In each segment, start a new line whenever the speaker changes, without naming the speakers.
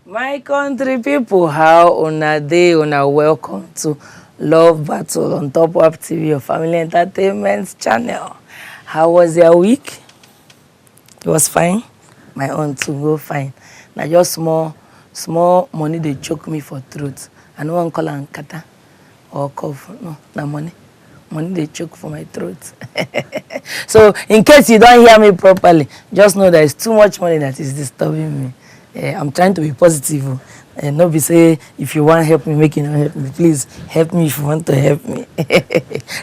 My country people, how una day, una welcome to Love Battle on Top Up TV, your family entertainment channel. How was your week? It was fine. My own too go fine. Now just small money they choke me for throat. I no one call am kata or cough. No, na money. Money they choke for my throat. So in case you don't hear me properly, just know there is too much money that is disturbing me. I'm trying to be positive. And not be say, if you want to help me, make it not help me. Please help me if you want to help me.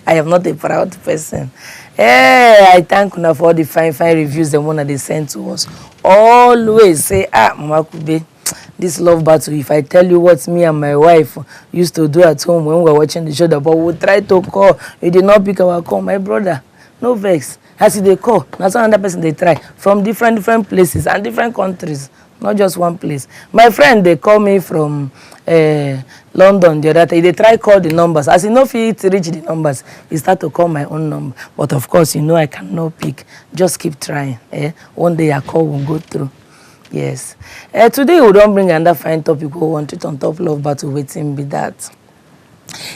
I am not a proud person. I thank you for all the fine reviews the one that they send to us. Always say, Mama Kwube, this love battle, if I tell you what me and my wife used to do at home when we were watching the show, but we tried to call, you did not pick our call. My brother, no vex. As they call, that's another person they try from different places and different countries. Not just one place. My friend, they call me from London the other day. They try call the numbers. As you know, if he reach the numbers, he start to call my own number. But of course, you know I cannot pick. Just keep trying. One day a call will go through. Yes. Today we don't bring another fine topic. We want it on top love battle waiting be that.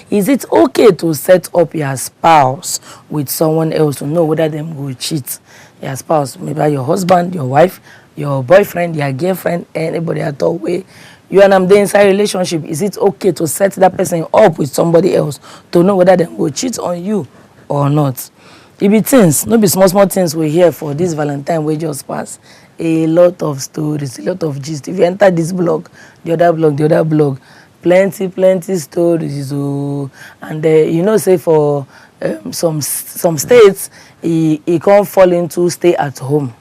Is it okay to set up your spouse with someone else to know whether them will cheat? Your spouse, maybe your husband, your wife, your boyfriend, your girlfriend, anybody at all way. You and I'm inside relationship. Is it okay to set that person up with somebody else to know whether they will cheat on you or not? It be things, no be small things we hear for this Valentine we just pass. A lot of stories, a lot of gist. If you enter this blog, the other blog, plenty stories. Oh, and you know, say for some states, he can't fall into stay at home.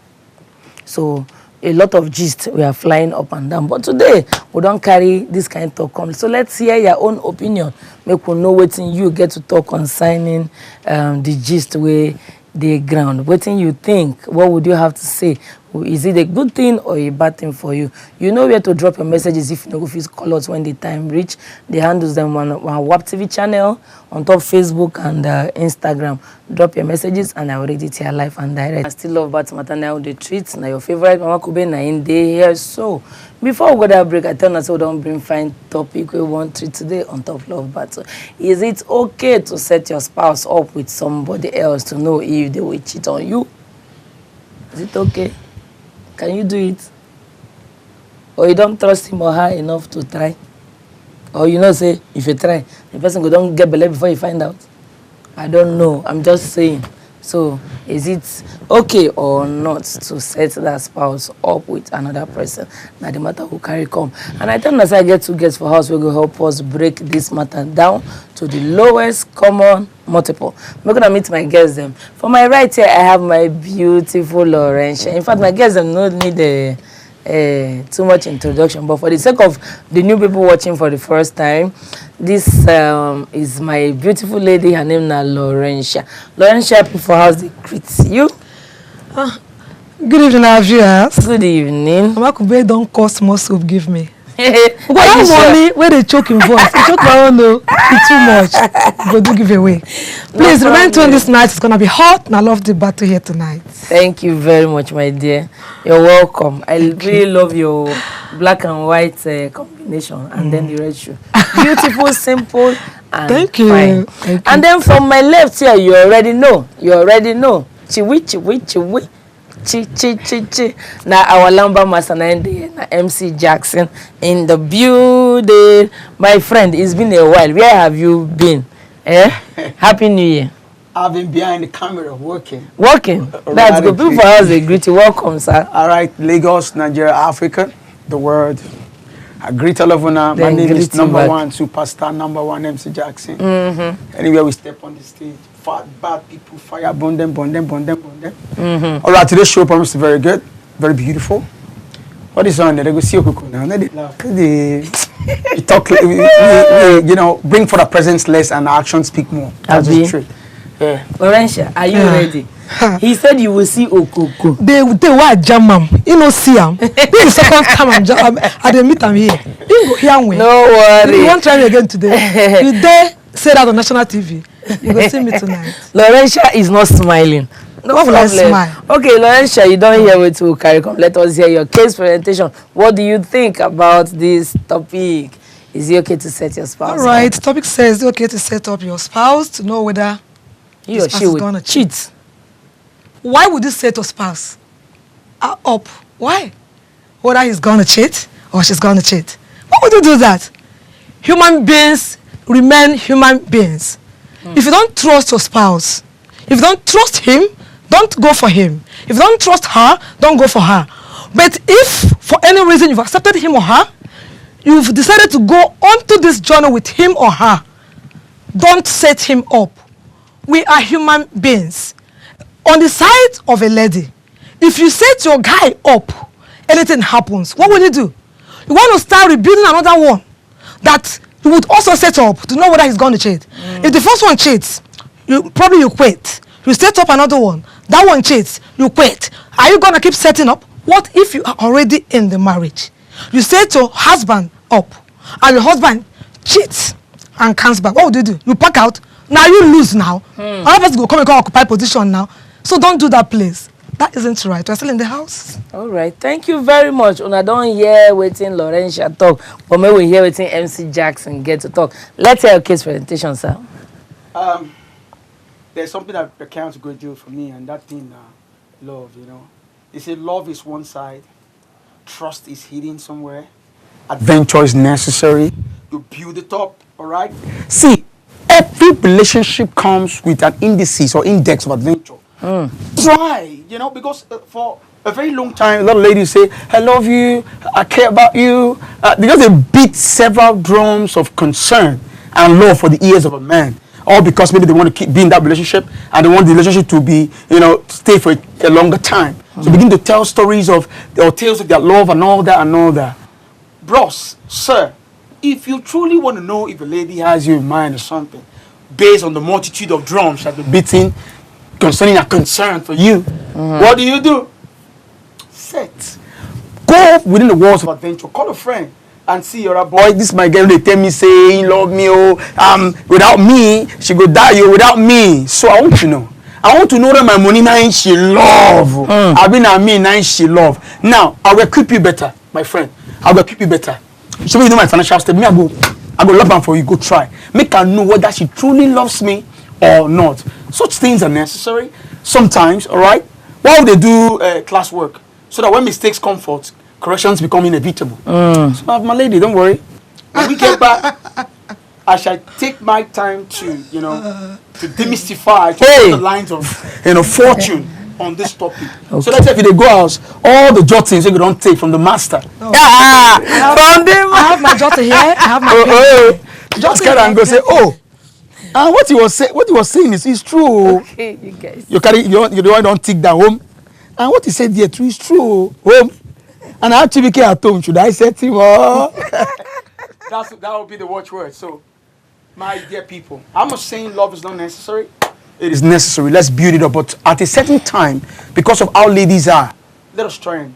So a lot of gist we are flying up and down. But today, we don't carry this kind of talk. So let's hear your own opinion. Make we know what you get to talk concerning the gist where the ground. What you think? What would you have to say? Is it a good thing or a bad thing for you? You know where to drop your messages if you know if it's call us when the time reach. The handles them on WAP TV channel, on top Facebook and Instagram. Drop your messages and I will read it here live and direct. I still love Bat Matter now the treats. Now your favorite Mama Kwube na in day here. So before we go that break, I tell us we don't bring fine topic we want to today on top love battle. Is it okay to set your spouse up with somebody else to know if they will cheat on you? Is it okay? Can you do it? Or you don't trust him or her enough to try? Or you know, say, if you try, the person don't get believe before you find out? I don't know. I'm just saying. So, is it okay or not to set that spouse up with another person? Now the matter will carry come. And I tell us I get two guests for house who will help us break this matter down to the lowest common multiple. I'm going to meet my guests them. For my right here, I have my beautiful Laurentia. In fact, my guests them don't need too much introduction, but for the sake of the new people watching for the first time, this is my beautiful lady. Her name is Laurentia. Laurentia, people house they greet you.
Good evening, our viewers.
Good evening.
Mama Kwube don't cost more soup, give me.
What
money where they choke in voice? They choke my own though. It's too much. Go do give away. Please remind you on this night it's gonna be hot, and I love the battle here tonight.
Thank you very much, my dear. You're welcome. I really love your black and white combination, and then the red shoe. Beautiful, simple, and
thank you.
Fine.
Thank you.
And then from my left here, you already know. Chiwi. Chi. Now our Lamba Master na MC Jackson in the building. My friend, it's been a while. Where have you been? Happy New Year.
I've been behind the camera working.
That's good. People for us, they greet you. Welcome, sir.
All right, Lagos, Nigeria, Africa, the world. I greet all of you now. My name is number one superstar, number one MC Jackson. Anywhere we step on the stage, fat, bad people, fire, burn them. All right, today's show promises very good, very beautiful. What is on there? They go see Okuko now. They talk, you know, bring for the presence less and actions speak more. That's the truth.
Yeah. Laurentia, are you ready? He said you will see Okoko.
They were jam him. You know, see him. This is the second time I didn't meet him here. You go hear me.
No worry.
You won't try me again today. You dare say that on national TV. You go see me tonight.
Laurentia is not smiling. No
Why will I
problem.
smile?
Okay, Laurentia, you don't hear what to carry come. Let us hear your case presentation. What do you think about this topic? Is it okay to set your spouse
All right.
up?
Topic says it's okay to set up your spouse to know whether
He
the
or
spouse
she
is
will
gonna
cheat.
Why would you set your spouse up? Why? Whether he's gonna cheat or she's gonna cheat. Why would you do that? Human beings remain human beings. If you don't trust your spouse, if you don't trust him, don't go for him. If you don't trust her, don't go for her. But if for any reason you've accepted him or her, you've decided to go onto this journey with him or her, don't set him up. We are human beings. On the side of a lady, if you set your guy up, anything happens, what will you do? You want to start rebuilding another one that you would also set up to know whether he's going to cheat. If the first one cheats, you quit. You set up another one. That one cheats, you quit. Are you going to keep setting up? What if you are already in the marriage? You set your husband up and your husband cheats and comes back. What would you do? You pack out. Now you lose now. Another person will come and occupy position now. So don't do that, please. That isn't right. We're still in the house.
All right. Thank you very much. Una don't hear waiting Laurentia talk, but maybe we hear waiting MC Jackson get to talk. Let's hear your case presentation, sir.
There's something that accounts a great deal for me, and that thing, love, you know. They say love is one side, trust is hidden somewhere, adventure is necessary. You build it up, all right? See, every relationship comes with an indices or index of adventure. Try, you know, because for a very long time, a lot of ladies say, I love you, I care about you, because they beat several drums of concern and love for the ears of a man. All because maybe they want to keep being in that relationship and they want the relationship to be, you know, stay for a longer time. So begin to tell stories of, or tales of their love and all that and all that. Bros, sir, if you truly want to know if a lady has you in mind or something, based on the multitude of drums that they're beating concerning a concern for you, what do? Set. Go within the walls of adventure. Call a friend and see your boy, this my girl, they tell me say he love me, without me she go die, without me. So I want to know that my money now she love. I mean me now she love. Now I will equip you better, my friend. I will equip you better. So me know my financial step. Me I go love am for you. Go try. Make her know whether she truly loves me or not. Such things are necessary sometimes. All right. Why would they do classwork? So that when mistakes come forth, corrections become inevitable. So my lady, don't worry. When we get back, I shall take my time to, you know, to demystify the lines of, you know, fortune on this topic. Okay. So let's say if they go out, all the jottings you don't take from the master.
I have my jotter here. I have my
just carry and go say, what he was saying is true.
Okay, you guys.
You don't take that home. And what he said here too is true. Home. And I have TBK at home. Should I set him up? That would be the watchword. So, my dear people, I'm not saying love is not necessary. It is necessary. Let's build it up. But at a certain time, because of how ladies are, let us try and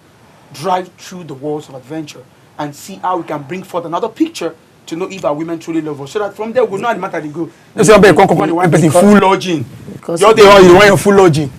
drive through the walls of adventure and see how we can bring forth another picture to know if our women truly love us. So that from there, we'll know the matter they go. Let's say, one person full lodging. You're the one, you want your full lodging.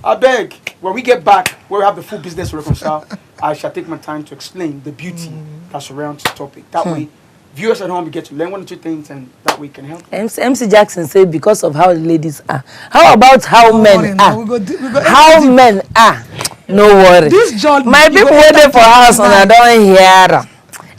I beg, when we get back, where we have the full business to reconcile, I shall take my time to explain the beauty that surrounds the topic. That way, viewers at home will get to learn one or two things, and that way can help.
MC Jackson said because of how the ladies are. How about how men are?
We go
How men are? No worry.
This John,
my people waiting for us and I don't hear.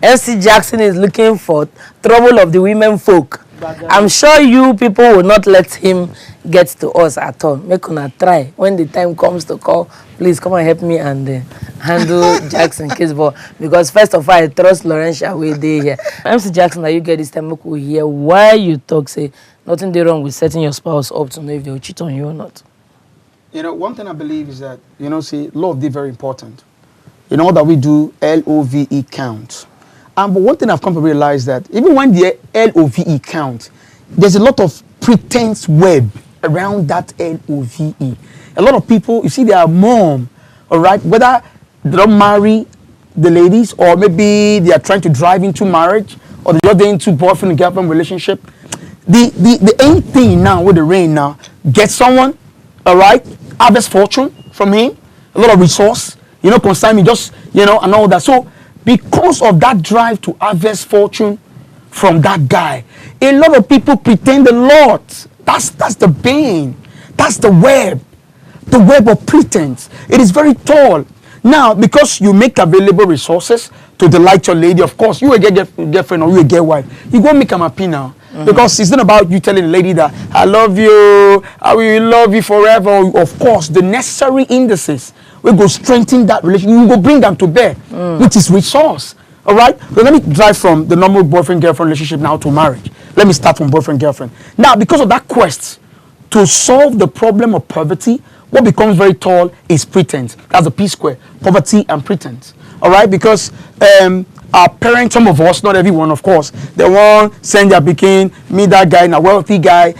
MC Jackson is looking for trouble of the women folk. I'm sure you people will not let him get to us at all. Make una try. When the time comes to call, please come and help me and handle Jackson case. But because first of all, I trust Laurentia way they here. MC Jackson, that you get this time, make we hear why you talk. Say nothing they wrong with setting your spouse up to know if they'll cheat on you or not.
You know, one thing I believe is that love is very important. You know that we do LOVE count. But one thing I've come to realize that even when the LOVE count, there's a lot of pretense web around that LOVE. A lot of people, you see their mom, all right, whether they don't marry the ladies or maybe they are trying to drive into marriage or they're just into boyfriend and girlfriend relationship. The end thing now with the rain now, get someone, all right, harvest fortune from him, a lot of resource, concern me, just, and all that. So because of that drive to harvest fortune from that guy, a lot of people pretend a lot. That's the bane. That's the web of pretense. It is very tall. Now, because you make available resources to delight your lady, of course, you will get girlfriend or you will get wife. You go make them happy now. Because it's not about you telling the lady that I love you, I will love you forever. Of course, the necessary indices will go strengthen that relationship. You will go bring them to bear, which is resource. All right? So let me drive from the normal boyfriend-girlfriend relationship now to marriage. Let me start from boyfriend-girlfriend. Now, because of that quest to solve the problem of poverty, what becomes very tall is pretense. That's the P square, poverty and pretense. All right? Because our parents, some of us, not everyone, of course, they want send their pikin, meet that guy, a wealthy guy,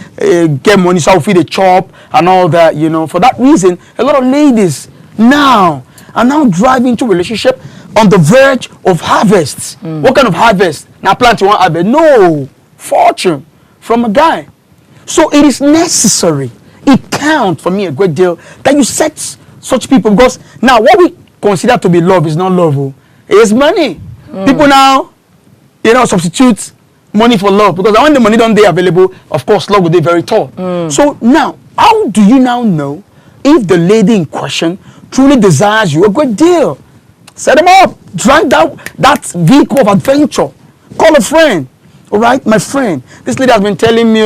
get money, so I'll feed a chop and all that, For that reason, a lot of ladies now are now driving into relationship on the verge of harvests. What kind of harvest? Now plant you want harvest? No, fortune from a guy. So it is necessary. It counts for me a great deal that you set such people, because now what we consider to be love is not love. It is money. People now, substitute money for love, because when the money don't be available, of course, love will be very tall. So now, how do you now know if the lady in question truly desires you a great deal? Set them up. Drive that vehicle of adventure. Call a friend. All right, my friend, this lady has been telling me,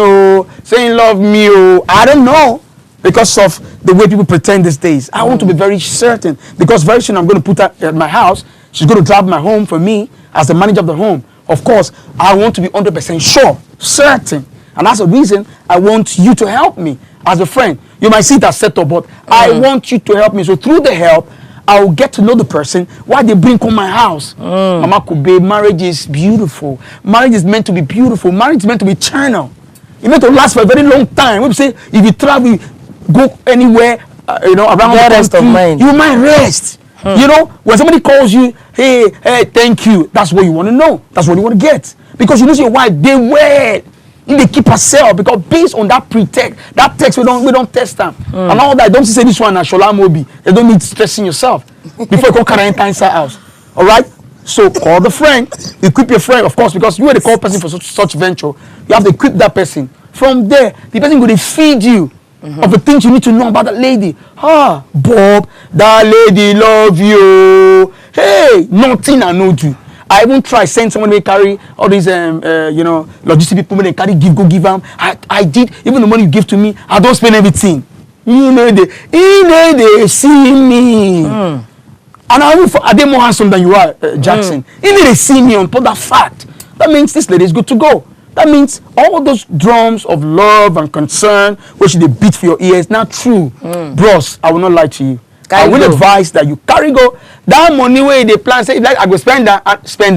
saying love me, I don't know, because of the way people pretend these days. I want to be very certain, because very soon I'm going to put her at my house. She's going to drive my home for me as the manager of the home. Of course, I want to be 100% sure, certain. And that's the reason I want you to help me as a friend. You might see it as set up, but I want you to help me. So through the help, I will get to know the person, why they bring on my house. Mama Kwube, marriage is beautiful. Marriage is meant to be beautiful. Marriage is meant to be eternal. It's meant to last for a very long time. We say, if you travel, go anywhere, around the country, you might rest. When somebody calls you, hey, thank you, that's what you want to know. That's what you want to get. Because you know your wife, they well. They keep herself, because based on that pretext, that text, we don't test them. And all that, don't say this one as Shola Mobi. They don't need stressing yourself before you come carry inside house. All right? So call the friend, equip your friend, of course, because you are the call person for such venture. You have to equip that person. From there, the person going to feed you of the things you need to know about that lady. Bob, that lady love you. Hey, nothing I know you. I even try send someone to carry all these logistic people when they carry give them. I did, even the money you give to me, I don't spend everything. They see me. And I did more handsome than you are, Jackson. They see me on top of that fact. That means this lady is good to go. That means all those drums of love and concern which they beat for your ears, not true. Bros, I will not lie to you. I will advise that you carry go that money where they plan, say, like, I go spend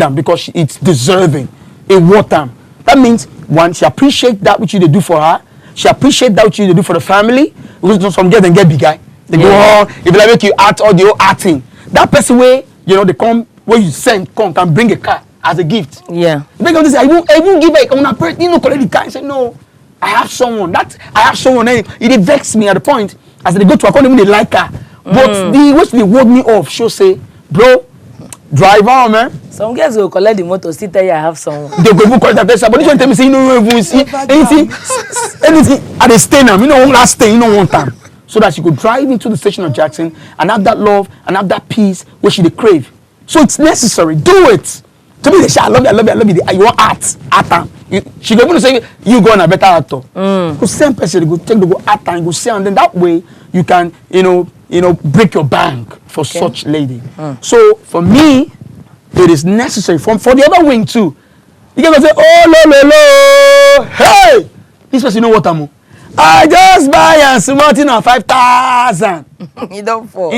them because it's deserving. It worth them. That means one, she appreciate that which you do for her. She appreciate that which you do for the family. Because some get big guy. They go on, if they make you act or the whole acting. That person where they come, where you send, come can bring a car as a gift. Yeah. They come to say, I won't give it on a person, collect the car. I say, no, I have someone. It vexed me at the point. As they go to a corner, they like her. But the which they word me off, she'll say, bro, drive on, man.
Some guys will collect the motor, still tell you I have someone.
They go even collect that person, but this one tell me say, you don't even see anything at the stay now. Last stay, want time. So that she could drive into the station of Jackson and have that love and have that peace which she crave. So it's necessary. Do it. To me, they say, I love you. You want art. She go even say, you go on a better actor. Because same person, they go take the go art and go say, and then that way you can, break your bank for such lady. So for me, it is necessary. For the other wing too. You can say, oh, hey, this person know what I'm on. I just buy a small thing on 5,000.
You don't fall.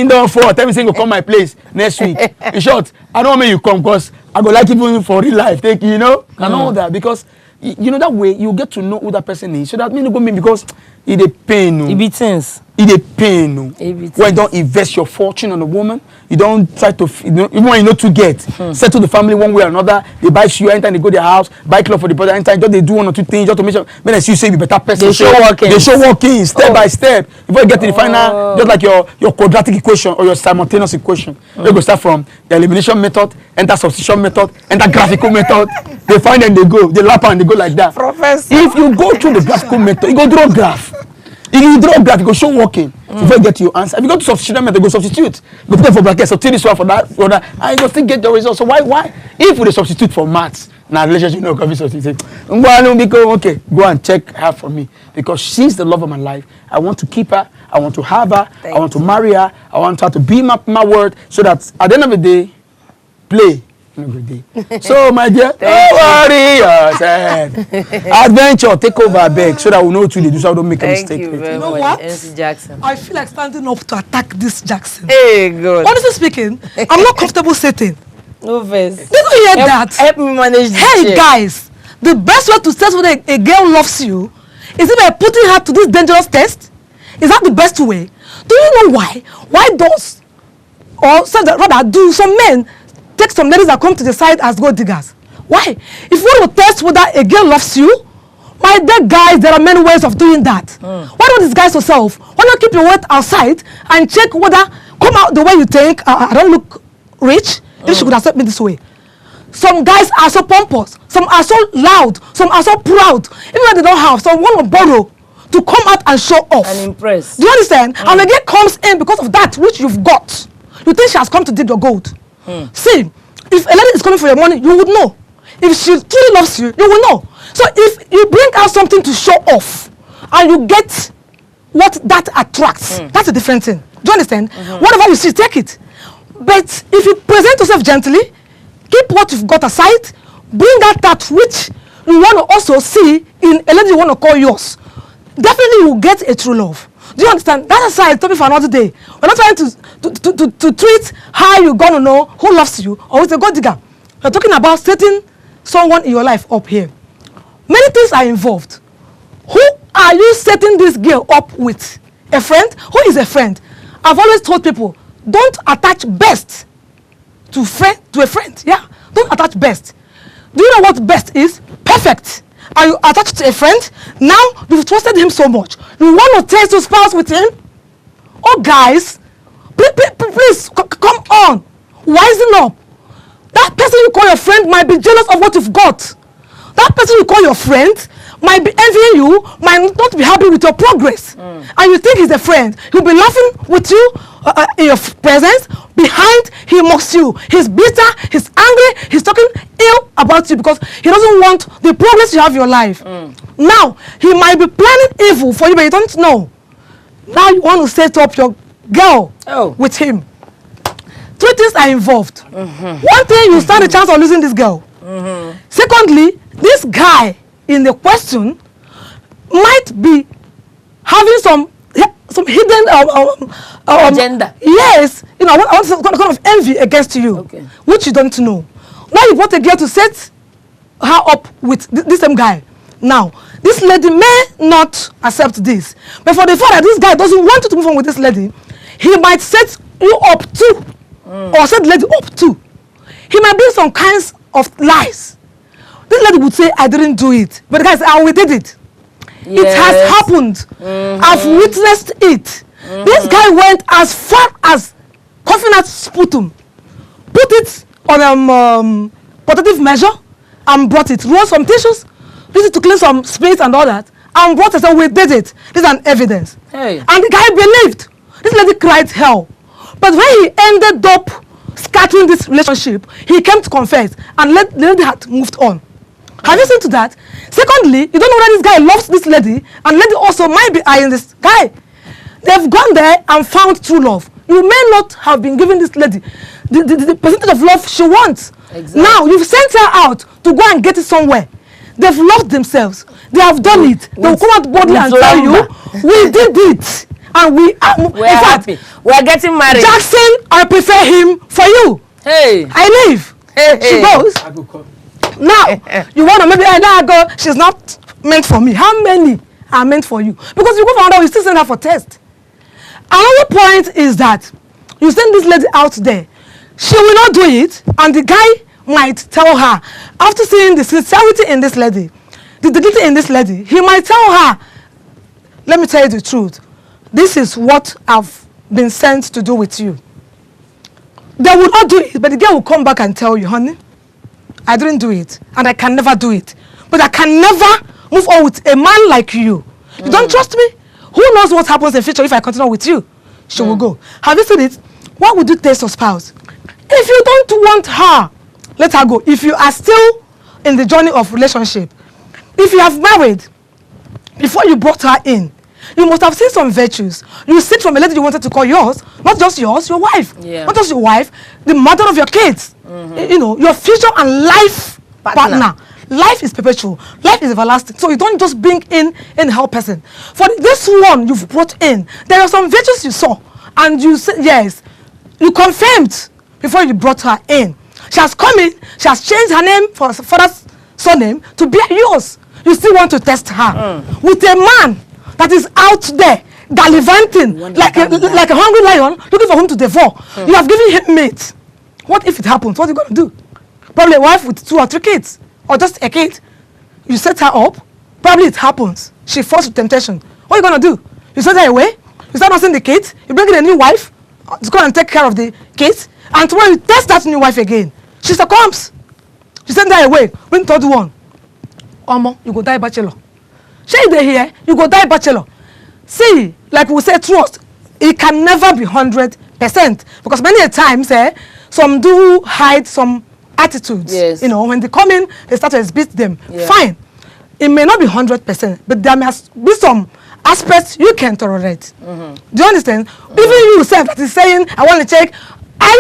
Tell me say go come my place next week. In short, I don't want you come because I go like even for real life. Take and all that, because you know, that way you get to know who that person is. So that means go mean because it a pain. No.
It be things.
It a pain. No. When you don't invest your fortune on a woman, you don't try to, even when you know to get, settle the family one way or another. They buy shoe anytime they go to their house, buy clothes for the brother anytime. Just they do one or two things just to make sure. When I see you say you be better person,
They show walking.
They show walking step by step. Before you get to the final, just like your quadratic equation or your simultaneous equation. You go start from the elimination method, enter substitution method, enter graphical method. They find and they go, they lap and they go like that.
Professor.
If you go through the graphical method, you go draw graph. If you draw graph, you go show walking. Before you get to your answer. If you go to substitution method, you go substitute. You go put for bracket, substitute this one for that, and you go still get the result. So why? If we substitute for maths, now relationship, you know, can be substitute. Okay, go and check her for me because she's the love of my life. I want to keep her. I want to have her. I want to marry her. I want her to be my word, so that at the end of the day, play. So my dear, don't worry yourself. Adventure, take over, beg, so that we know what to do, so I don't make a mistake.
Thank you very
know
much,
what?
MC Jackson.
I feel like standing up to attack this Jackson.
Hey, good.
Honestly speaking, I'm not comfortable sitting.
No verse.
Did you hear that?
Help me manage this
Hey
chair.
guys, the best way to test whether a girl loves you is it by putting her to this dangerous test? Is that the best way? Do you know why? Why does, or rather, do some men take some ladies that come to the side as gold diggers? Why? If you want to test whether a girl loves you, my dear guys, there are many ways of doing that. Why don't disguise yourself? Why not keep your weight outside and check whether come out the way you think? I don't look rich. If she could accept me this way. Some guys are so pompous. Some are so loud. Some are so proud. Even when they don't have, some want to borrow to come out and show off.
And impress.
Do you understand? And the girl comes in because of that which you've got. You think she has come to dig your gold. See, if a lady is coming for your money, you would know. If she truly loves you, you will know. So if you bring out something to show off and you get what that attracts, that's a different thing. Do you understand? Whatever you see, take it. But if you present yourself gently, keep what you've got aside, bring out that which you want to also see in a lady you want to call yours. Definitely you will get a true love. Do you understand? That's aside, topic for another day. We're not trying to treat how you're going to know who loves you or who's a gold digger. We're talking about setting someone in your life up here. Many things are involved. Who are you setting this girl up with? A friend? Who is a friend? I've always told people, don't attach best to a friend. Yeah, don't attach best. Do you know what best is? Perfect. Are you attached to a friend? Now you've trusted him so much. You want to test your spouse with him? Oh, guys, please come on, wisen up. That person you call your friend might be jealous of what you've got. That person you call your friend might be envying you, might not be happy with your progress. And you think he's a friend. He'll be laughing with you in your presence. Behind, he mocks you. He's bitter, he's angry, he's talking ill about you because he doesn't want the progress you have in your life. Now, he might be planning evil for you, but you don't know. Now you want to set up your girl with him. 3 things are involved. One thing, you stand a chance of losing this girl. Secondly, this guy in the question might be having some hidden
agenda.
Yes, you know, I want some kind of envy against you, which you don't know. Now you want a girl to set her up with this same guy. Now, this lady may not accept this, but for the fact that this guy doesn't want you to move on with this lady, he might set you up too, or set the lady up too. He might bring some kinds of lies. This lady would say, I didn't do it. But the guy said, we did it. Yes. It has happened. I've witnessed it. This guy went as far as coughing out sputum, put it on protective measure, and brought it. Rolled some tissues, used it to clean some space and all that, and brought it. So we did it. This is an evidence. Hey. And the guy believed. This lady cried hell. But when he ended up scattering this relationship, he came to confess, and the lady had moved on. Have you seen to that? Secondly, you don't know whether this guy loves this lady, and lady also might be eyeing this guy. They've gone there and found true love. You may not have been giving this lady the percentage of love she wants. Exactly. Now, you've sent her out to go and get it somewhere. They've loved themselves. They have done it. They will come out boldly and tell you, we did it. And we are
happy. We are getting married.
Jackson, I prefer him for you.
Hey.
I leave.
Hey.
She goes.
I go come.
Now, you want to maybe, now I go, she's not meant for me. How many are meant for you? Because you go for another, you still send her for test. Another point is that you send this lady out there. She will not do it, and the guy might tell her, after seeing the sincerity in this lady, the dignity in this lady, he might tell her, let me tell you the truth. This is what I've been sent to do with you. They will not do it, but the girl will come back and tell you, honey, I didn't do it, and I can never do it. But I can never move on with a man like you. You don't trust me? Who knows what happens in the future if I continue with you? She will go. Have you seen it? Why would you test your spouse? If you don't want her, let her go. If you are still in the journey of relationship, if you have married, before you brought her in, you must have seen some virtues. You sit from a lady you wanted to call yours, not just yours, your wife. Yeah. Not just your wife, the mother of your kids. You know, your future and life partner. Life is perpetual. Life is everlasting. So you don't just bring in her person. For this one you've brought in, there are some virtues you saw. And you said, yes, you confirmed before you brought her in. She has come in, she has changed her name for father's surname to be yours. You still want to test her. With a man that is out there, gallivanting, like a hungry lion, looking for whom to devour. You have given him meat. What if it happens? What are you going to do? Probably a wife with 2 or 3 kids. Or just a kid. You set her up. Probably it happens. She falls to temptation. What are you going to do? You send her away. You start nursing the kids. You bring in a new wife to go and take care of the kids. And tomorrow you test that new wife again. She succumbs. You send her away. Bring third one. Omo, you go die bachelor. She dey here, you go die bachelor. See, like we say, trust, it can never be 100%. Because many a times, some do hide some attitudes. Yes. You know, when they come in, they start to exhibit them. Yeah. Fine. It may not be 100%, but there must be some aspects you can tolerate. Do you understand? Even you yourself that is saying, I want to check, are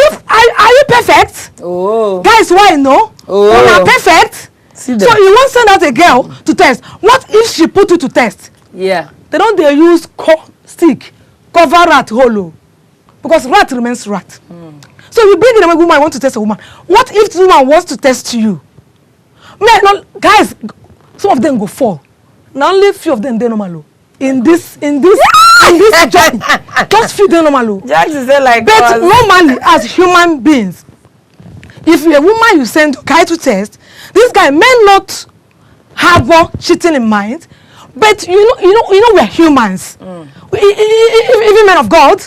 you perfect? Oh. Guys, why no? Oh. You're not perfect. So you won't send out a girl to test. What if she put you to test? Yeah. They don't use stick, cover rat hollow. Because rat remains rat. So you bring in a woman, want to test a woman. What if the woman wants to test you? Man, guys, some of them go fall. Now only few of them they normal. In this job, just few they normal. Just say like. But normally, as human beings, if a woman you send a guy to test, this guy may not harbor cheating in mind, but you know we're humans. Even men of God,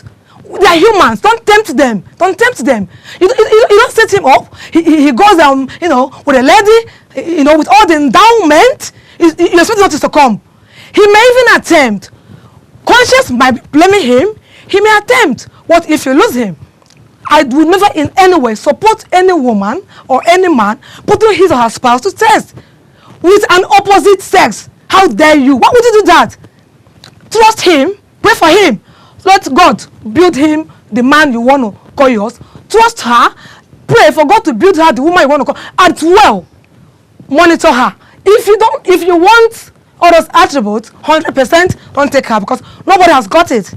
they are humans. Don't tempt them. Don't tempt them. You don't set him up. He goes with a lady, with all the endowment. You expect not to succumb. He may even attempt. Conscience might be blaming him. He may attempt. What if you lose him? I would never in any way support any woman or any man putting his or her spouse to test with an opposite sex. How dare you? Why would you do that? Trust him. Pray for him. Let God build him the man you want to call yours. Trust her. Pray for God to build her the woman you want to call. And well, monitor her. If you want all those attributes, 100%, don't take her because nobody has got it.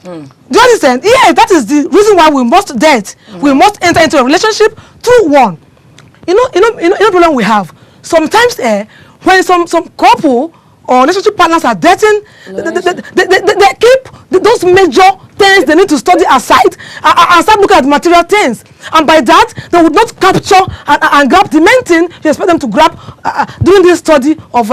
Do you understand? Yeah, that is the reason why we must date. We must enter into a relationship through one. You know problem we have. Sometimes when some couple or relationship partners are dating, they keep those major things they need to study aside and start looking at material things. And by that, they would not capture and grab the main thing you expect them to grab during this study of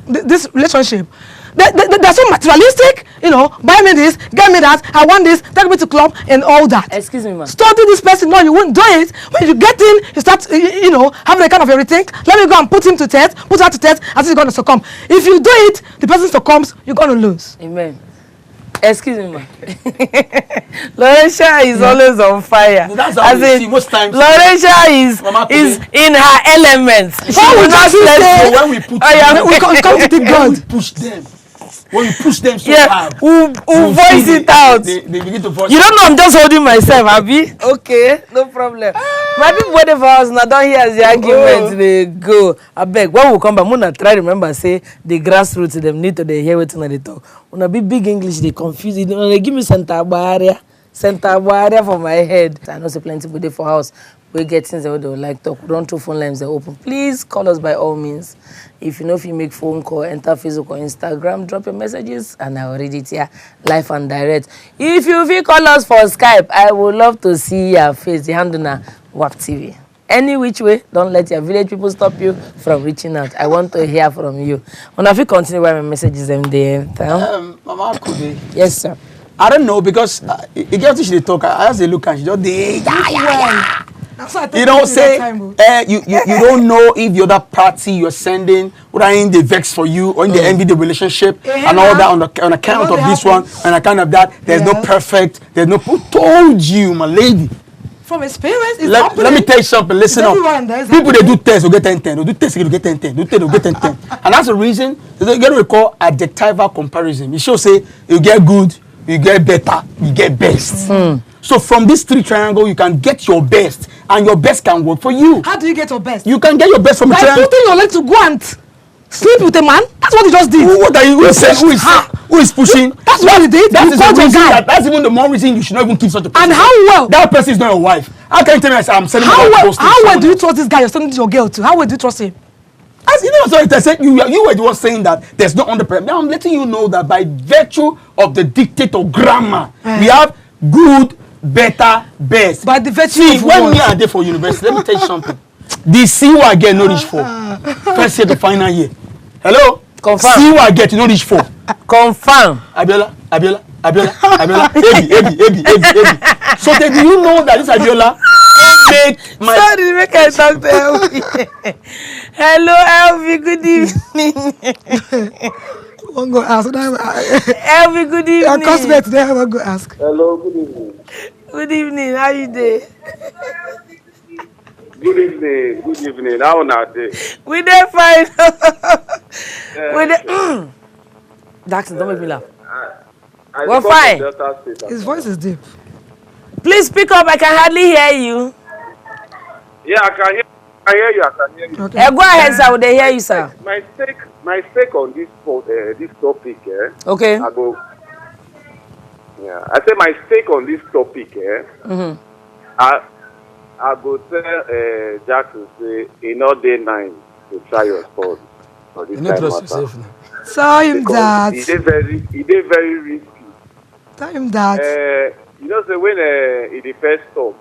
this relationship. They're so materialistic, buy me this, get me that, I want this, take me to club and all that. Excuse me, ma'am. Study this person, no, you won't do it. When you get in, you start, having a kind of everything. Let me go and put him to test, put her to test, and he's going to succumb. If you do it, the person succumbs, you're going to lose. Amen. Excuse me, ma'am. Lorenza is always on fire. That's how we see most times. Lorenza is in her elements. She will not let when we put we come to the God. We push them. When you push them so hard, we'll voice it out. They begin to voice. You don't know I'm just holding myself, Abby. Okay, no problem. My people, whatever else, now don't hear the argument. They go. I beg. When we come back, Muna try remember say the grassroots them need to hear what they talk. When I be big English, they confuse it. They give me Santa Barrier.
center area for my head. I know say plenty people dey for house. We get things that they would like talk. Run through phone lines, they're open. Please call us by all means. If you know if you make phone call, enter Facebook or Instagram, drop your messages, and I will read it here live and direct. If you will call us for Skype, I would love to see your face. The handle na WAP TV. Any which way, don't let your village people stop you from reaching out. I want to hear from you. When I continue with my messages them there.
Mama Kwube.
Yes, sir.
I don't know because it gets to the talk. I ask the look and she just yeah. You don't say you don't know if the other party you're sending whether in the vex for you or in the envy the relationship and all that on account of this one on account of that. There's no perfect. There's no. Who told you, my lady?
From experience, it's
let me tell you something. Listen up. People they do tests, they get 10-10. They do tests, they get 10-10. Do tests, they get 10-10. And that's the reason they get what we call adjectival comparison. It shows say you get good, you get better, you get best. So from this three triangle, you can get your best, and your best can work for you.
How do you get your best?
You can get your best from a triangle.
By putting your leg to go and sleep with a man. That's what you just did.
What are you? Who is pushing?
That's what you did.
That is the reason. That's even the more reason you should not even keep such a person.
And how well?
That person is not your wife. How can you tell me I'm sending
how
my
well? How well do you trust this guy you're sending your girl to? How well do you trust him?
As you know, sorry, I said you were the one saying that there's no underpressure. Now I'm letting you know that by virtue of the dictator grammar, we have good, better, best.
By the virtue
See,
of
when me are there for university, let me tell you something. The C I get no reach for. First year to final year. Hello?
Confirm.
C I get no reach for.
Confirm.
Abiola. Ebi. So then do you know that this Abiola make my...
Sorry, make I talk to Elvi. Hello, Elvi, good evening.
One go ask.
Elvi, good evening.
Your customer today, I want to go ask.
Hello, good evening.
Good evening, how you doing?
Good evening. How are you?
We dey fine. We dey... Jackson, don't make me laugh. We're fine.
His voice is deep.
Please speak up, I can hardly hear you.
Yeah, I can hear you.
Okay.
Go ahead, sir, we dey hear you, sir.
My stake on this topic,
Okay.
I say my stake on this topic, I go tell Jackson say e no dey nice to try your sport for this time matter.
Tell him that.
It is very risky.
Tell him that.
You know, say when in the first talk,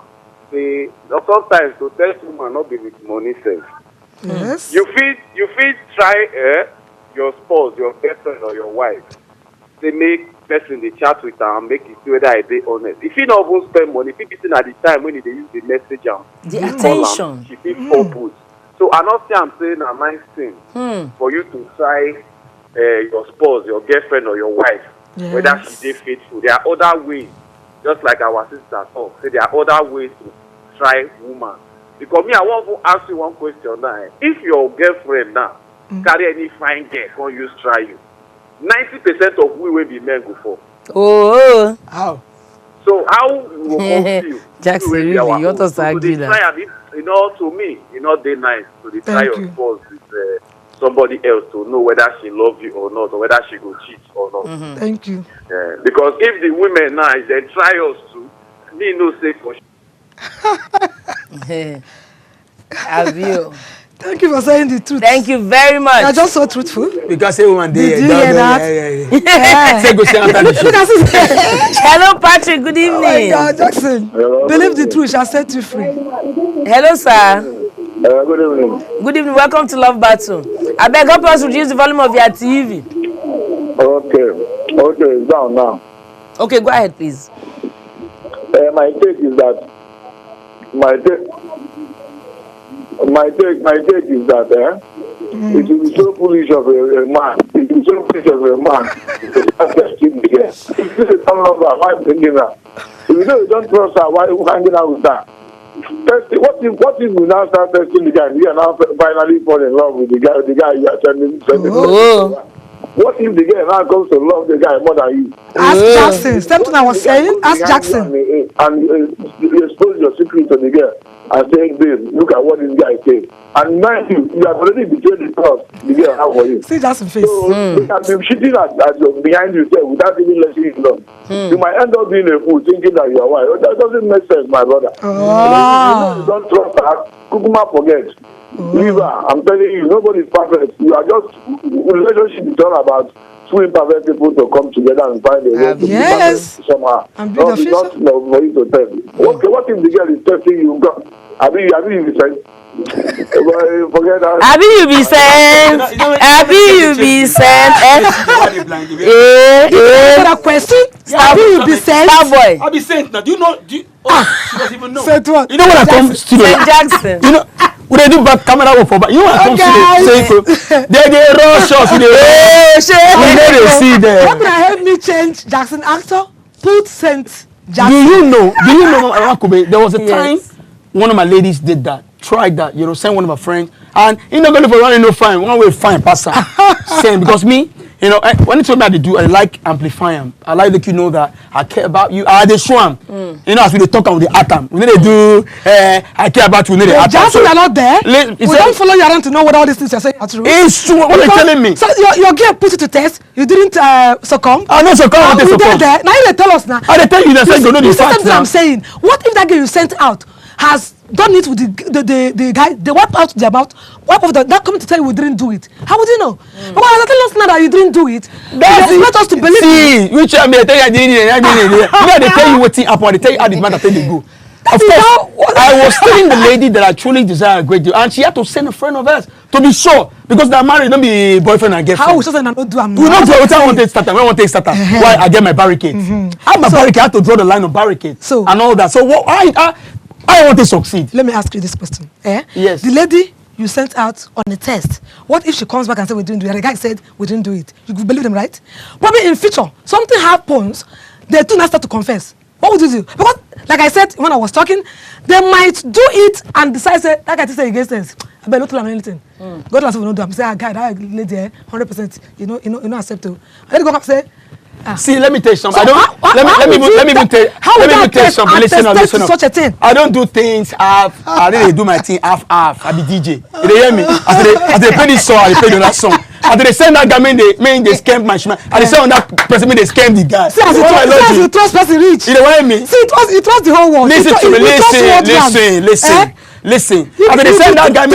say sometimes to test woman not be with money safe.
Yes.
You feel try your spouse, your girlfriend or your wife. They make person they chat with her and make it see whether they honest. If you not even spend money, if you be seen at the time when they use the message
the attention.
She feel focused. So I not say I'm saying a nice thing for you to try your spouse, your girlfriend or your wife, whether she is faithful. There are other ways, just like our sister talk. Say there are other ways to try woman. Because me, I want to ask you one question now. If your girlfriend now carry any fine girl, can use try you? 90% of we will be men go for.
Oh.
How?
So how you will feel?
Jackson, really, you want us to argue that?
You know, to me, you know, they nice to so try your spouse with somebody else to know whether she loves you or not, or whether she go cheat or not.
Thank you.
Because if the women now they try us to, me no say for
sure. Have you?
Thank you for saying the truth.
Thank you very much.
You're just so truthful.
Because everyone
Did you hear that?
Say go say after the show.
Hello, Patrick. Good evening.
Oh my God, Jackson. Believe the truth shall set you free.
Hello, sir.
good evening.
Good evening. Welcome to Love Battle. I beg help us reduce the volume of your TV.
Okay, it's down now.
Okay, go ahead, please.
My take is that it will be so foolish of a man. It will be so foolish of a man to start testing again. If you say some of her, why thinking that? If you know you don't trust her, why are you hanging out with her? What if we now start testing the guy? You are now finally fall in love with the guy you are sending. What
if the girl now comes to love the guy more than you?
Ask Jackson. Same thing I was saying. Ask Jackson.
And you expose your secret to the girl and say, babe, look at what this guy said. And mind you, you have already betrayed the trust the girl have for you.
See Jackson face.
So you can be cheating at your behind yourself without even letting it know. You might end up being a fool thinking that you are wise. That doesn't make sense, my brother. You don't trust her. Kukuma forget. Leave her. I'm telling you, nobody is perfect. You are just relationship is all about two imperfect people to come together and find a way to be perfect somehow. Not for you to tell. Okay, what if the girl is testing you? Abi you be saying. Forget that.
Abi you be sent. Abi you be sent.
That question. Abi you be sent.
Starboy.
I'll be sent now. Do you know? She doesn't even know.
Sent what?
You know when I come studio?
Saint Jackson.
You know when they do back camera work for back. You know when I come studio? They rush us. We know they see them.
What can help me change Jackson actor? Put Saint Jackson.
Do you know, Mama Kwube, there was a time one of my ladies did that. Tried that, send one of my friends, and you're not going for running no fine. One way fine, pass her. Same, because me, when you told me how to do, I like amplifying. I like that you know that I care about you. I they show them. As we talk with the atom, we need to do. I care about you. We need the atom.
Jackson, you're not there. We don't follow you around to know what all these things you're saying are true.
It's true. What are you telling me?
So your girl put you to test. You didn't succumb.
I know succumb. I didn't succumb.
Now you tell us now.
I tell you that you know the facts now.
I'm saying, what if that girl you sent out has done it with the guy, they wipe out their mouth, wipe off that coming to tell you we didn't do it? How would you know? But when tell us now that you didn't do it, that's not us to believe.
See, which I tell you I didn't. They tell you what thing happened, they tell you how the matter they go. Of course, I was telling the lady that I truly desire a great deal, and she had to send a friend of hers to be sure, because they're married, don't be boyfriend and girlfriend.
How we not do?
We don't do it. I want to start. We want to start. Why I get my barricades? I have my barricade. I have to draw the line of barricades and all that. So what I want to succeed.
Let me ask you this question.
Yes.
The lady you sent out on a test, what if she comes back and says we didn't do it? The guy said we didn't do it. You believe them, right? Probably in future, something happens, they do not start to confess. What would you do? Because, like I said when I was talking, they might do it and decide, say, that guy say against us. I better not tell them anything. God will not do. I'm saying, guy, that lady, 100%, you know, acceptable. And then go back and say,
see, let me tell you something. Let me even tell you something. Listen up.
Such a thing.
I don't do things half. I really do my thing half. I be DJ. You hear me? As they play this song, I play the last song. After they send that guy, they scam my shman. And they say on that person, they scam the guy.
See, as you trust person rich.
You know what I mean?
See, it was the whole world.
Listen to me. Listen. After they send that guy,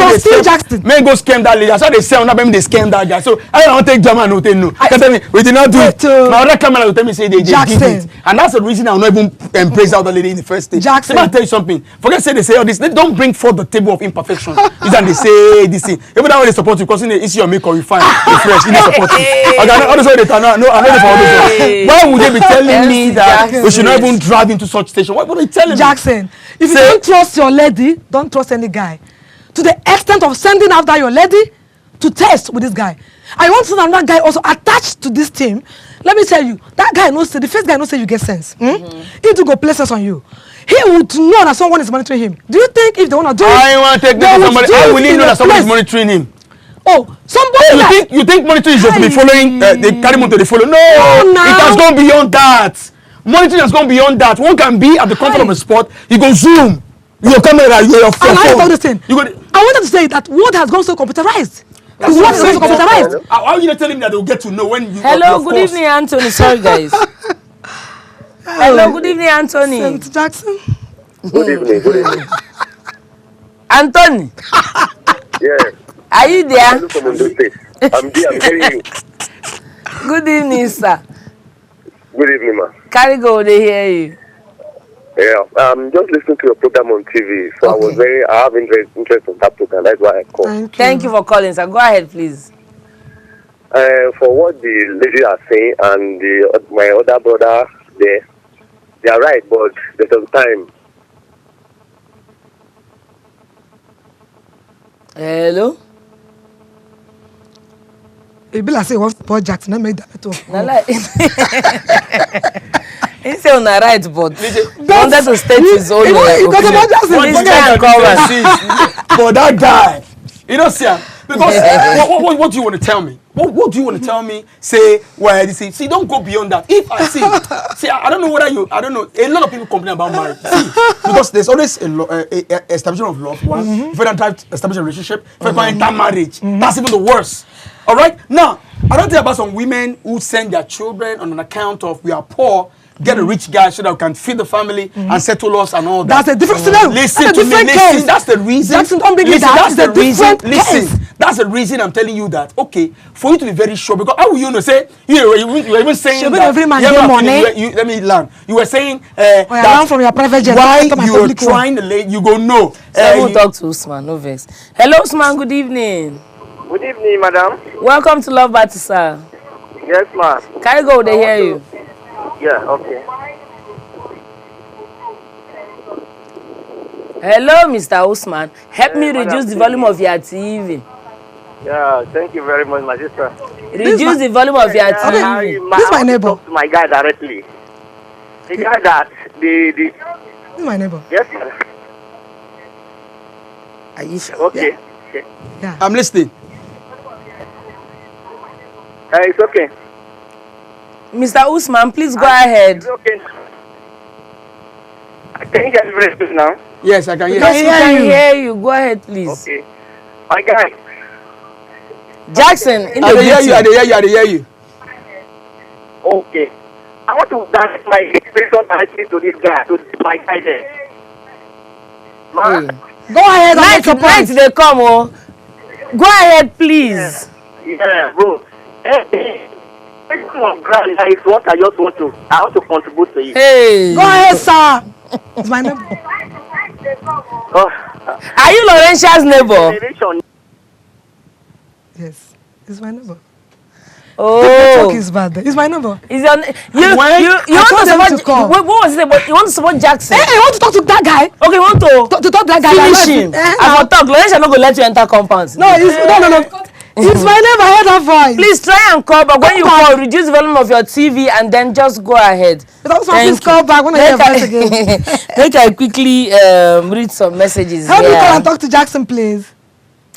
man go scam that lady. That's why they say on that they scam that guy. So I don't take German no they know. Tell me we did not do it. Now that camera will tell me say they give it. And that's the reason I will not even embrace that other lady in the first stage.
Jackson.
Let me tell you something. Forget say they say all this. They don't bring forth the table of imperfection. Is and they say this thing. Even that way they support you because it's your make or refine. Refresh. You need support you. All this way they turn out. No, I know for all this. Why would they be telling me that we should not even drive into such station? What are they telling me?
Jackson, if you don't trust your lady, don't trust any guy. To the extent of sending after your lady to test with this guy. I want to know that guy also attached to this team. Let me tell you, that guy knows, the first guy knows say you get sense. He to go places on you. He would know that someone is monitoring him. Do you think if they want to do it?
I want to take somebody. I will need to know that someone is monitoring him.
Oh, somebody
you think monitoring is just to be following, they carry him to the follow. No, it has gone beyond that. Monitoring has gone beyond that. One can be at the comfort of a spot, you go zoom. Your camera, your phone.
I wanted to say that what has gone so computerized.
That's what has gone computerized. How are you not telling me that they'll get to know when you?
Hello, good evening, Anthony. Sorry, guys. Hello, good evening, Anthony.
Saint Jackson.
Good evening.
Anthony.
Yes.
Are you there?
I'm there. I'm hearing you.
Good evening, sir.
Good evening, ma.
Carry go, they hear you.
Yeah, I'm just listening to your program on TV, so okay. I have interest in that program. That's why I called.
Thank you for calling, sir. Go ahead, please.
For what the lady are saying and my other brother there, they are right, but there's some time.
Hello.
It be like say one Paul Jackson, I made that talk.
He said on the right, but wanted to state his own opinion.
But that guy, you know, sir, because what do you want to tell me? What do you want to tell me? Say, well, see, don't go beyond that. If I see, I don't know whether I don't know. A lot of people complain about marriage. See, because there's always a establishment of love. One, if you don't try to establish a relationship, if you enter marriage, that's even the worst. All right. Now, I don't think about some women who send their children on an account of we are poor. Get a rich guy so that we can feed the family and settle us and all that.
That's a different scenario.
Listen to me. Listen, that's the reason.
Jackson, don't bring it down.
That's the reason.
Case.
Listen, that's the reason I'm telling you that. Okay, for you to be very sure, because how will you know? Say you were even saying that.
Every man get money.
Let me learn. You were saying
that from your private jet.
Why you were trying to lay? You go no.
Someone talk to Usman. No vex. Hello, Usman. Good evening.
Good evening, madam.
Welcome to Love Battle, sir.
Yes, ma'am.
Can I go? They hear you.
Yeah. Okay.
Hello, Mr. Usman. Help me reduce the volume of your TV.
Yeah, thank you very much, my sister.
Reduce the volume of your TV.
This is my neighbor.
Talk to my guy directly. The guy that
This is my neighbor.
Yes, sir.
Are you sure?
Okay.
Yeah.
Okay.
Yeah.
I'm listening.
It's okay.
Mr. Usman, please go ahead.
It's okay. Can you get very good now?
Yes, I can hear
Yes,
you.
we can hear you. Go ahead, please.
Okay. My guy.
Jackson, in
I
the
hear you. I
meeting.
hear you.
Okay. I want to direct my expression directly to this guy, to my guy there. Man.
Hey.
Go ahead and make your
Night
point.
they come, oh. Go ahead, please.
Yeah, bro. Hey. On ground is what I just want to. I want to contribute to you.
Hey.
Go ahead, sir. It's my neighbor.
Oh,
Are you Laurentia's neighbor?
generation.
Yes. It's my neighbor.
Oh.
Talk is bad. It's my neighbor.
Is your you
I
want
told
to
them
support
to come.
what was it? But you want to support Jackson?
Hey, I want to talk to that guy.
Okay, you want to
To talk to that guy.
finish
Like,
him. I will talk. Laurentia not gonna let you enter compound.
No, no. It's my neighbor. I heard that voice.
Please try and call, but when you
back.
call, reduce the volume of your TV and then just go ahead.
Please call back when I hear your voice again.
Make I quickly read some messages.
Help me
here.
call and talk to Jackson, please.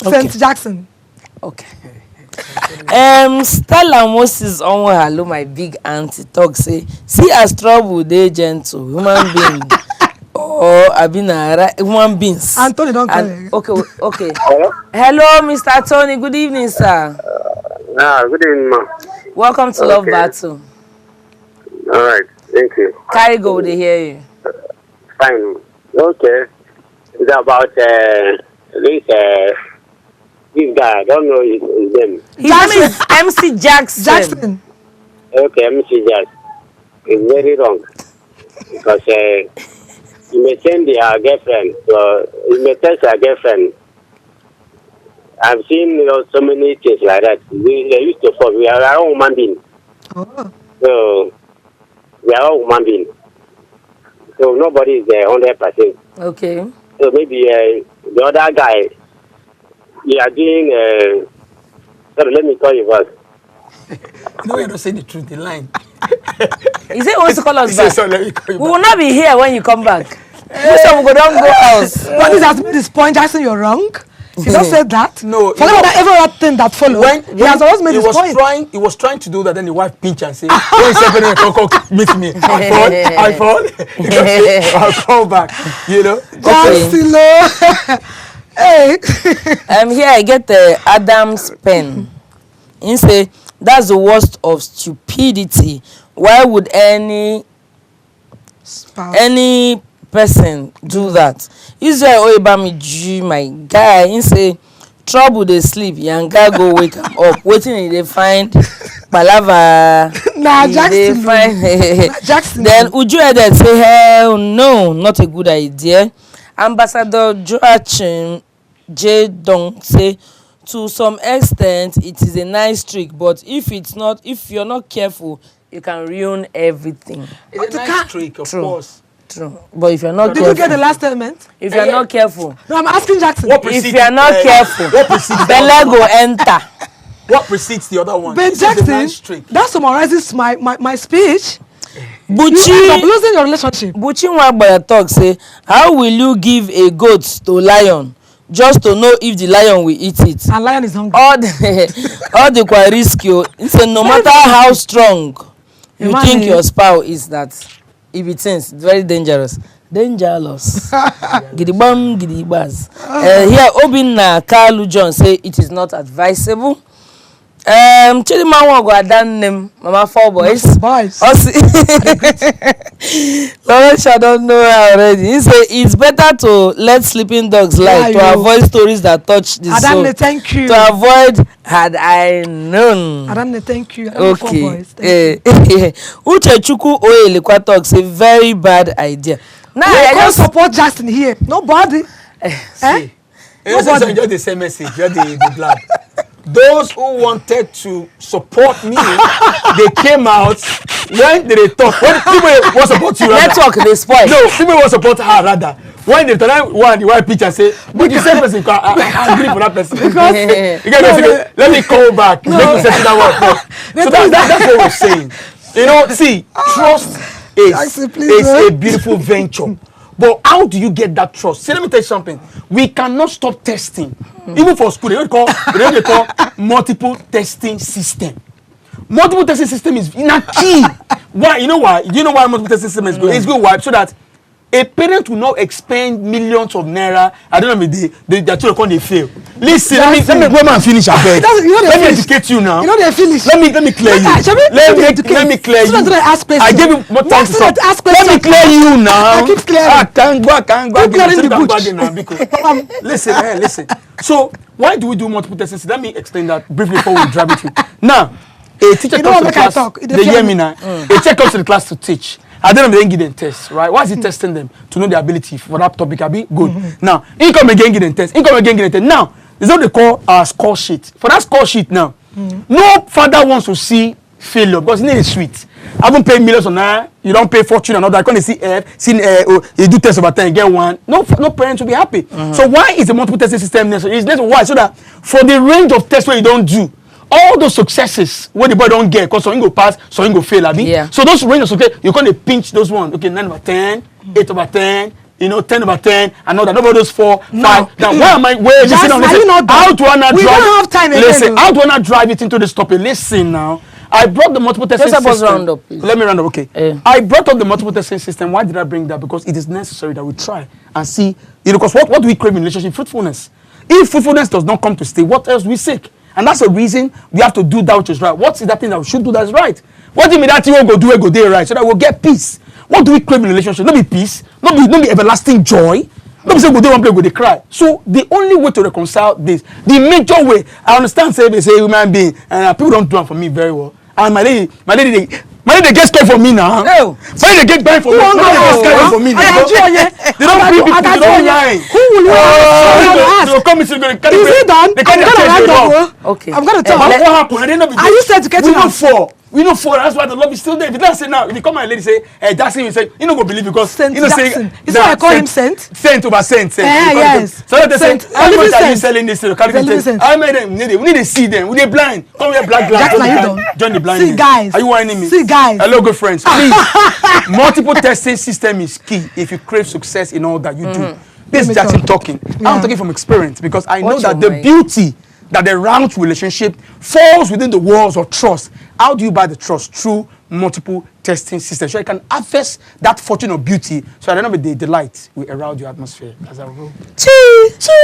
Okay.
Saint Jackson.
Okay. Stella Moses on hello, my big auntie talk say, see as trouble they gentle human being. Or Abinara human beings.
Anthony, don't call him.
Okay.
Hello?
Hello, Mr. Tony. Good evening, sir.
Good evening, ma.
Welcome to Love Battle.
All right, thank you.
Carry go, they hear you.
Fine. Okay. It's about this guy. I don't know his name.
His name is MC Jackson.
Jackson.
Okay, MC Jack. It's very wrong because you may send their girlfriend, so you may test your girlfriend. I've seen so many things like that. They used to fall. We are our own human beings.
Oh.
So we are all human beings. So nobody is 100%.
Okay.
So maybe the other guy, you are doing. Sorry, let me call you first.
No, you're not saying the truth. The line.
He said he wants to call us back.
So let me call you
We
back.
will not be here when you come back. So we go down go house.
But this has made this point, Jackson, you're wrong. He just said that.
No,
Forget about every other thing that followed. He has always made his point.
He was trying to do that, then the wife pinch and say, "Wait a second, come meet me. I fall. I'll call back." You know.
Jackson, hey.
Here I get the Adam's pen. He say that's the worst of stupidity. Why would any person do that? Israel Oibamiji, my guy, he say trouble they sleep, young guy go wake him up. Waiting they find palava.
Nah,
They
Jackson.
find
Jackson.
Then Uju Eden say hell no, not a good idea. Ambassador Joachim J. Dong say to some extent it is a nice trick, but if you're not careful, you can ruin everything.
It's a nice trick, of course.
True. But if you're not
Did you get the last statement?
if you're not careful,
No, I'm asking Jackson.
if you're not careful,
What precedes
Bella go enter.
What precedes the other one?
But
This is a
Jackson,
nice trick.
that summarizes my speech. You end up
Buchi
losing your relationship.
Nwabaya talk say, how will you give a goat to lion just to know if the lion will eat it.
And lion is hungry.
All the quite risky. So no matter how strong you think your spouse is, that if it is very dangerous. Dangerous. Gidibam gidibaz. Here Obinna Kalu John say it is not advisable. Chidima go adan name Mama 4 boys.
Boys.
Lawrence, I don't know already. He say it's better to let sleeping dogs lie to avoid stories that touch the soul.
Adanne, thank you.
To avoid had I known.
Adanne, thank you.
Okay. Uche Chukwu Oyelekwa talks a very bad idea. Now
I just support Justin here. Nobody.
See, nobody. Just the same message. Just the blab. Those who wanted to support me, they came out when they talk. When people want to support you, rather.
Network they spoil.
No, people want to support her rather. When they turn one the white picture say, but the same person, I agree for that person. Because let me call back. No. Let me settle that one first. So that's what we're saying. You know, see, trust is a beautiful venture. But how do you get that trust? See, let me tell you something. We cannot stop testing. Even for school, they call multiple testing system. Multiple testing system is not key. Why? You know why? Do you know why multiple testing system is good? It's good. Why? So that a parent will not expend millions of naira. I don't know, their children they fail. Listen, let me go and finish. Let me educate you now.
You know they finish.
Let me clear you. Let me clear you. I gave you more time to talk. Let me clear you now.
I keep clearing.
Can't go. Listen. So why do we do multiple testing? Let me explain that briefly before we drive it through. Now, a teacher comes to the class. They hear me now. A teacher comes to the class to teach. I don't know, they give them tests, right? Why is he testing them? To know their ability for that topic. I'll be good. Now, he come again, give them tests. Now, this is what they call our score sheet. For that score sheet now, no father wants to see failure because it is sweet. I haven't paid millions on that. You don't pay fortune and all that. When they see you do test over 10, get one. No parents will be happy. So why is the multiple testing system necessary? It's necessary. Why? So that for the range of tests where you don't do, all those successes where the boy don't get, because some go pass, some go fail, abi. Yeah. So those range of success, you can't pinch those ones. Okay, 9 over 10, 8 over 10, 10 over 10, and all that. Nobody those 4, 5. Now, why am I waiting? How do I not drive?
We don't have time again.
Listen, how do I not drive it into this topic? Listen now. I brought the multiple testing system.
Round up, please.
Let me round up, okay. I brought up the multiple testing system. Why did I bring that? Because it is necessary that we try and see. Because what do we crave in relationship? Fruitfulness. If fruitfulness does not come to stay, what else we seek? And that's the reason we have to do that which is right. What is that thing that we should do that is right? What do you mean that thing will go do right so that we'll get peace? What do we crave in relationship? Not be peace, not be everlasting joy. Not be say go do one play, go they cry. So the only way to reconcile this, the major way, I understand say they say human being, and people don't do it for me very well. And my lady they get scared for me now.
No.
My lady they get banned for me. They get scared for me. They don't bring people. They don't lie.
Who will you ask?
They will come into the.
Is it done? I'm gonna round up.
Okay.
I'm gonna talk.
What happened? I didn't know.
Are you said to get
we
it
know four. We know four. That's why the love is still there. If you don't say now, if you come my lady say, Jackson, you say, you don't go believe because
Saint
you know say.
Is that I call him Saint?
Saint over Saint.
Yes.
So they say, how much are you selling this to the I made them. We need to see them. We need blind. Come here, black glass. Join the blind.
See guys.
Are you whining me?
See guys.
Hello, good friends. Please, multiple testing system is key if you crave success in all that you do. This is Jackson talking. I'm talking from experience because I know that the beauty that the round relationship falls within the walls of trust. How do you buy the trust? Through multiple testing systems. So you can access that fortune of beauty. So at the end of the day, the light will around your atmosphere as a rule.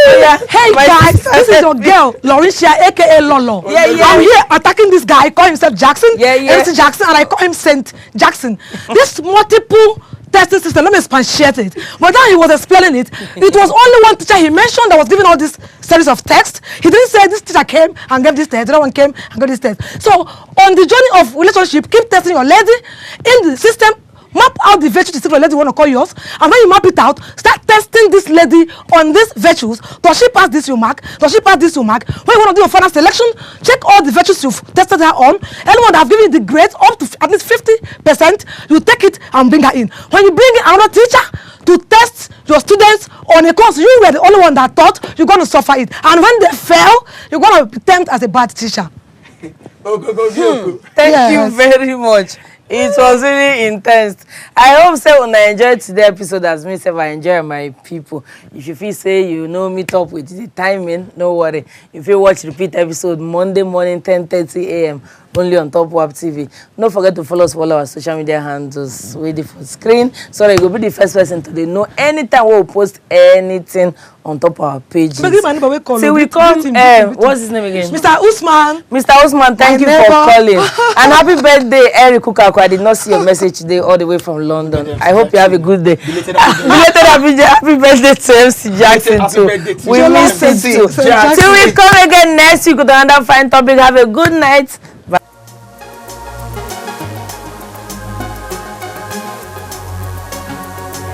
Yeah. Hey guys, this is your girl, Lauricia, aka Lolo. I'm here attacking this guy. I call himself Jackson. MC Jackson, and I call him Saint Jackson. This multiple testing system, let me expatiate it. But then he was explaining it. It was only one teacher he mentioned that was giving all this series of text. He didn't say this teacher came and gave this test, the other one came and gave this test. So on the journey of relationship, keep testing your lady in the system. Map out the virtue to see if your lady want to call yours. And when you map it out, start testing this lady on these virtues. Does she pass this you mark? Does she pass this you mark? When you want to do your final selection, check all the virtues you've tested her on. Anyone that have given you the grades up to at least 50%, you take it and bring her in. When you bring in another teacher to test your students on a course, you were the only one that thought you're going to suffer it. And when they fail, you're going to be tempted as a bad teacher.
Thank you very much. It was really intense. I hope say when I enjoyed today's episode as me, I enjoy my people. If you feel say you know meet up with the timing, no worry. If you watch repeat episode Monday morning 10:30 a.m. only on Top WAP TV. Don't forget to follow us for all our social media handles. Waiting for screen. So you will be the first person to know anytime we'll post anything on top of our pages.
So
we come, what's his name again?
Mr. Usman.
Mr. Usman, thank you for calling. And happy birthday, Eric Kukako. I did not see your message today all the way from London. I hope you have a good day. Belated happy birthday to MC Jackson too. We miss it too. Till we come again next week with another fine topic. Have a good night.